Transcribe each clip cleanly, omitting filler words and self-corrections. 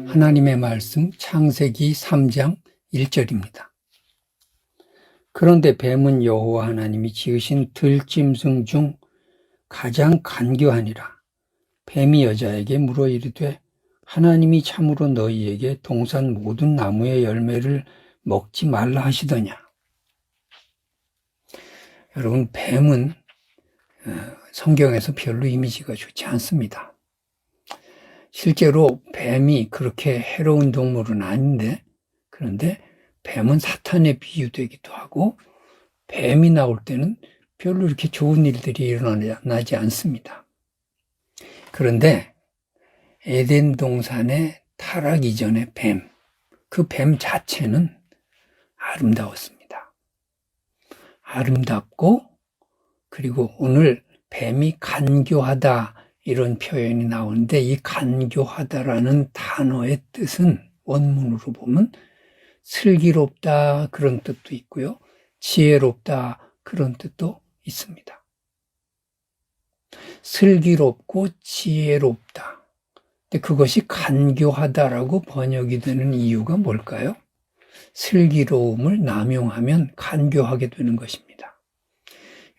하나님의 말씀 창세기 3장 1절입니다. 그런데 뱀은 여호와 하나님이 지으신 들짐승 중 가장 간교하니라. 뱀이 여자에게 물어 이르되 하나님이 참으로 너희에게 동산 모든 나무의 열매를 먹지 말라 하시더냐. 여러분, 뱀은 성경에서 별로 이미지가 좋지 않습니다. 실제로 뱀이 그렇게 해로운 동물은 아닌데, 그런데 뱀은 사탄에 비유되기도 하고 뱀이 나올 때는 별로 이렇게 좋은 일들이 일어나지 않습니다. 그런데 에덴 동산의 타락 이전의 뱀, 그 뱀 자체는 아름다웠습니다. 아름답고, 그리고 오늘 뱀이 간교하다 이런 표현이 나오는데, 이 간교하다라는 단어의 뜻은 원문으로 보면 슬기롭다 그런 뜻도 있고요, 지혜롭다 그런 뜻도 있습니다. 슬기롭고 지혜롭다. 근데 그것이 간교하다라고 번역이 되는 이유가 뭘까요? 슬기로움을 남용하면 간교하게 되는 것입니다.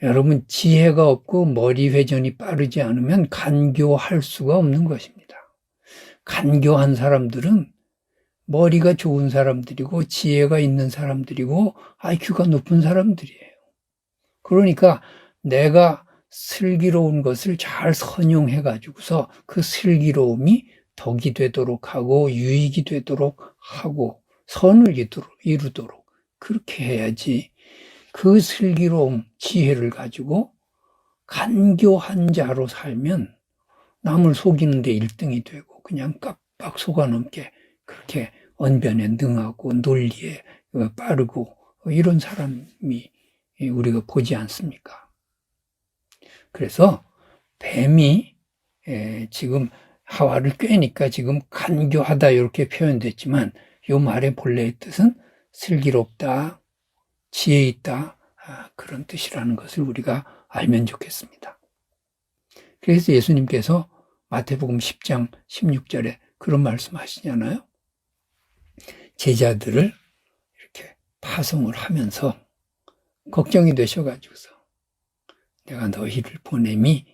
여러분, 지혜가 없고 머리 회전이 빠르지 않으면 간교할 수가 없는 것입니다. 간교한 사람들은 머리가 좋은 사람들이고 지혜가 있는 사람들이고 IQ가 높은 사람들이에요. 그러니까 내가 슬기로운 것을 잘 선용해가지고서 그 슬기로움이 덕이 되도록 하고 유익이 되도록 하고 선을 이루도록 그렇게 해야지, 그 슬기로움, 지혜를 가지고 간교한 자로 살면 남을 속이는 데 1등이 되고 그냥 깜빡 속아넘게 그렇게 언변에 능하고 논리에 빠르고 이런 사람이 우리가 보지 않습니까? 그래서 뱀이 지금 하와를 꿰니까 지금 간교하다 이렇게 표현됐지만 이 말의 본래의 뜻은 슬기롭다, 지혜 있다, 그런 뜻이라는 것을 우리가 알면 좋겠습니다. 그래서 예수님께서 마태복음 10장 16절에 그런 말씀하시잖아요. 제자들을 이렇게 파송을 하면서 걱정이 되셔가지고서 내가 너희를 보냄이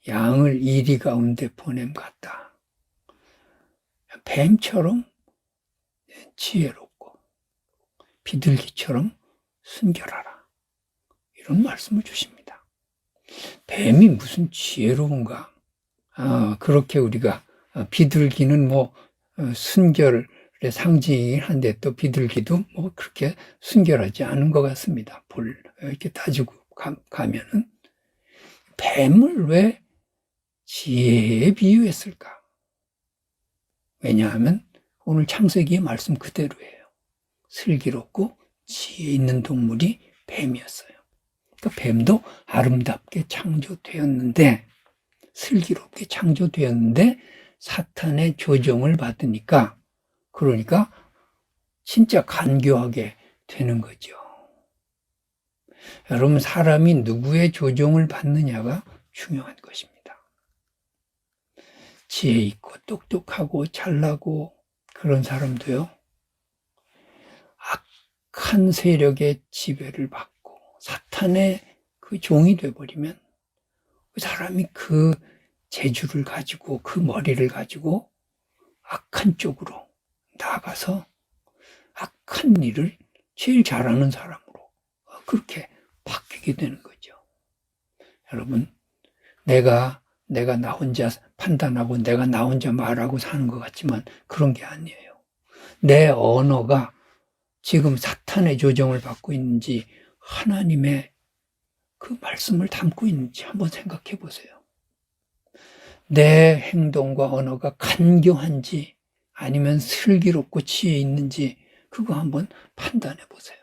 양을 이리 가운데 보냄 같다. 뱀처럼 지혜롭고 비둘기처럼 순결하라. 이런 말씀을 주십니다. 뱀이 무슨 지혜로운가? 그렇게 우리가 비둘기는 순결의 상징이긴 한데 또 비둘기도 그렇게 순결하지 않은 것 같습니다. 이렇게 따지고 가면은 뱀을 왜 지혜에 비유했을까? 왜냐하면 오늘 창세기의 말씀 그대로예요. 슬기롭고 지혜 있는 동물이 뱀이었어요. 그러니까 뱀도 아름답게 창조되었는데, 슬기롭게 창조되었는데 사탄의 조종을 받으니까, 그러니까 진짜 간교하게 되는 거죠. 여러분, 사람이 누구의 조종을 받느냐가 중요한 것입니다. 지혜 있고 똑똑하고 잘나고 그런 사람도요, 악한 세력의 지배를 받고 사탄의 그 종이 되어버리면 그 사람이 그 재주를 가지고 그 머리를 가지고 악한 쪽으로 나아가서 악한 일을 제일 잘하는 사람으로 그렇게 바뀌게 되는 거죠. 여러분, 내가 나 혼자 판단하고 내가 나 혼자 말하고 사는 것 같지만 그런 게 아니에요. 내 언어가 지금 사탄의 조정을 받고 있는지 하나님의 그 말씀을 담고 있는지 한번 생각해 보세요. 내 행동과 언어가 간교한지 아니면 슬기롭고 지혜 있는지 그거 한번 판단해 보세요.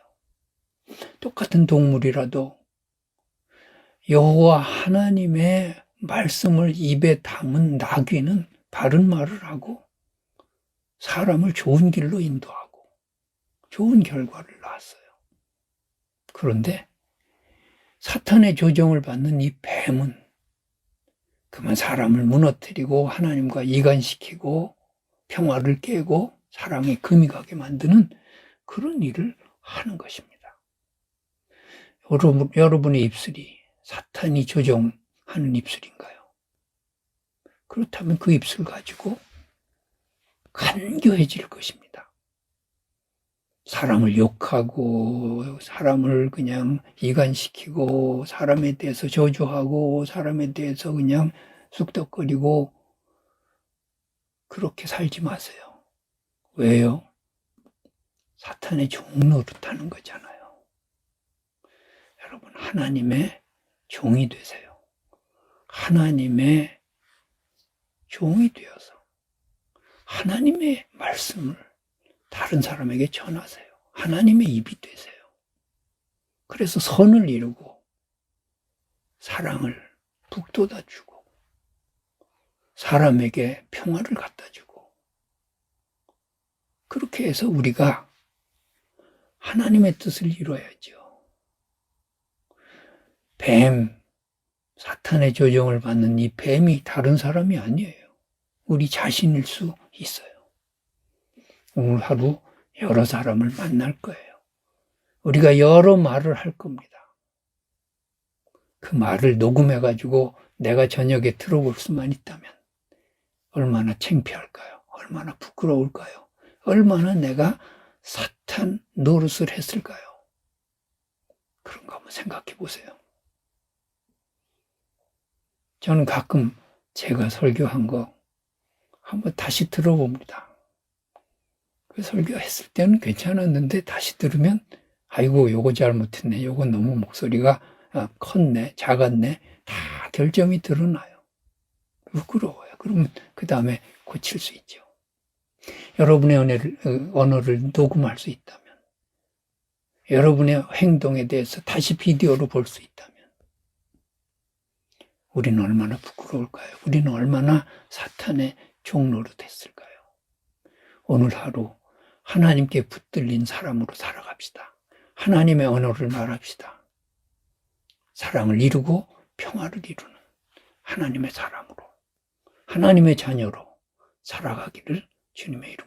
똑같은 동물이라도 여호와 하나님의 말씀을 입에 담은 나귀는 바른 말을 하고 사람을 좋은 길로 인도하고 좋은 결과를 낳았어요. 그런데 사탄의 조종을 받는 이 뱀은 그만 사람을 무너뜨리고 하나님과 이간시키고 평화를 깨고 사랑이 금이 가게 만드는 그런 일을 하는 것입니다. 여러분의 입술이 사탄이 조종하는 입술인가요? 그렇다면 그 입술 가지고 간교해질 것입니다. 사람을 욕하고 사람을 그냥 이간시키고 사람에 대해서 저주하고 사람에 대해서 그냥 쑥덕거리고 그렇게 살지 마세요. 왜요? 사탄의 종 노릇하는 거잖아요. 여러분, 하나님의 종이 되세요. 하나님의 종이 되어서 하나님의 말씀을 다른 사람에게 전하세요. 하나님의 입이 되세요. 그래서 선을 이루고 사랑을 북돋아 주고 사람에게 평화를 갖다 주고 그렇게 해서 우리가 하나님의 뜻을 이루어야죠. 뱀, 사탄의 조종을 받는 이 뱀이 다른 사람이 아니에요. 우리 자신일 수 있어요. 오늘 하루 여러 사람을 만날 거예요. 우리가 여러 말을 할 겁니다. 그 말을 녹음해가지고 내가 저녁에 들어볼 수만 있다면 얼마나 창피할까요? 얼마나 부끄러울까요? 얼마나 내가 사탄 노릇을 했을까요? 그런 거 한번 생각해 보세요. 저는 가끔 제가 설교한 거 한번 다시 들어봅니다. 그 설교했을 때는 괜찮았는데 다시 들으면 아이고 요거 잘못했네, 요거 너무 목소리가 컸네, 작았네, 다 결점이 드러나요. 부끄러워요. 그러면 그 다음에 고칠 수 있죠. 여러분의 언어를 녹음할 수 있다면, 여러분의 행동에 대해서 다시 비디오로 볼 수 있다면 우리는 얼마나 부끄러울까요? 우리는 얼마나 사탄의 종로로 됐을까요? 오늘 하루 하나님께 붙들린 사람으로 살아갑시다. 하나님의 언어를 말합시다. 사랑을 이루고 평화를 이루는 하나님의 사람으로, 하나님의 자녀로 살아가기를 주님의 이름으로